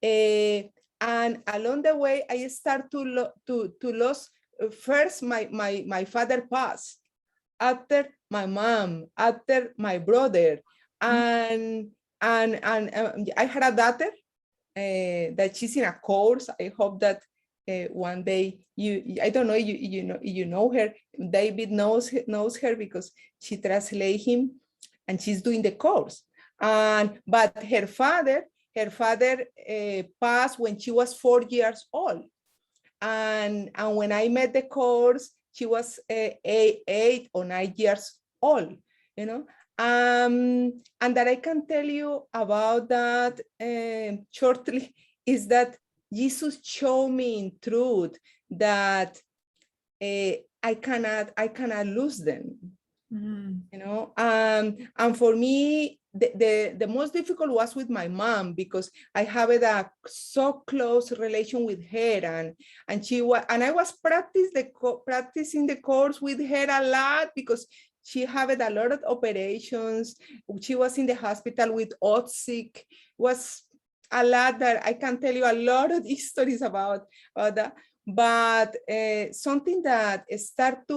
And along the way, I started to lose. First, my father passed, after my mom, after my brother, and I had a daughter that she's in a course. I hope that one day I don't know, you know her. David knows her because she translates him, and she's doing the course. But her father passed when she was 4 years old. And when I met the course, she was 8 or 9 years old, you know. And that I can tell you about that shortly is that Jesus showed me in truth that I cannot lose them, you know. And for me, the most difficult was with my mom, because I have a so close relation with her, and I was practicing the course with her a lot, because she had a lot of operations. She was in the hospital with Otzik. Was a lot that I can tell you a lot of stories about that. But something that started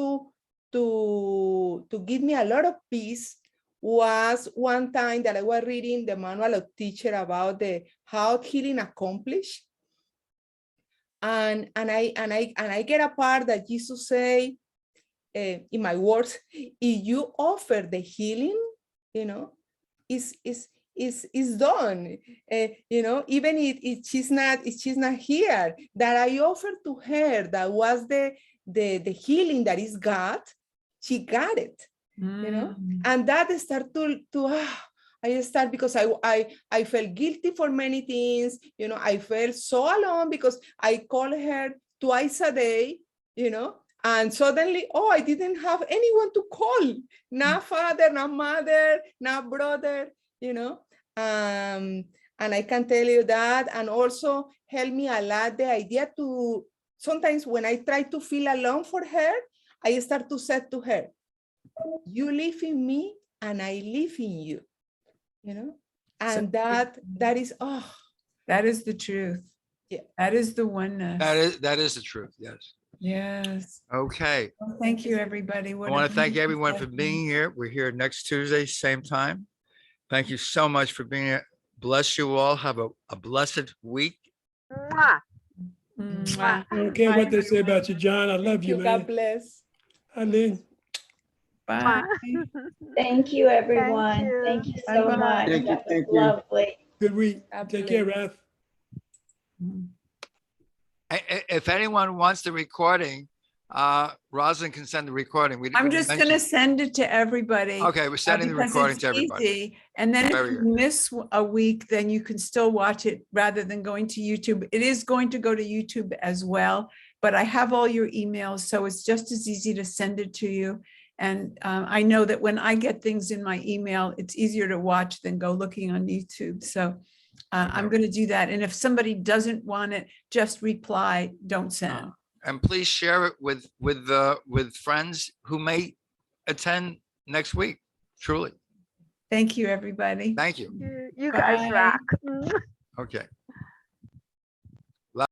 to give me a lot of peace was one time that I was reading the manual of teacher about how healing accomplished. And I get a part that Jesus say, in my words, if you offer the healing, you know, is done. You know, even if she's not here, that I offered to her, that was the healing that is God. She got it, you know, and that started I start, because I felt guilty for many things, you know. I felt so alone because I call her twice a day, you know, and suddenly, I didn't have anyone to call, not father, not mother, not brother, you know. And I can tell you that, and also helped me a lot the idea to, sometimes when I try to feel alone for her, I start to say to her, you live in me and I live in you, you know. And that is, that is the truth. Yeah. That is the oneness. That is the truth. Yes. Yes. Okay. Well, thank you, everybody. I want to thank everyone for being here. We're here next Tuesday, same time. Thank you so much for being here. Bless you all. Have a blessed week. Mwah. Mwah. I don't care what they say about you, John. I love you, man. God bless. Eileen. Bye. Thank you, everyone. you. Thank you so Bye-bye. much. Thank you, That was thank you. lovely. Good week. God Take care, bless. Ralph. If anyone wants the recording, Rosalyn can send the recording. I'm just going to send it to everybody. Okay, we're sending the because recording it's to everybody. easy. And then Very if you good. miss a week, then you can still watch it rather than going to YouTube. It is going to go to YouTube as well, but I have all your emails, so it's just as easy to send it to you. And I know that when I get things in my email, it's easier to watch than go looking on YouTube. So I'm going to do that. And if somebody doesn't want it, just reply, don't send. And please share it with friends who may attend next week. Truly. Thank you, everybody. Thank you. You guys Bye. rock. Okay.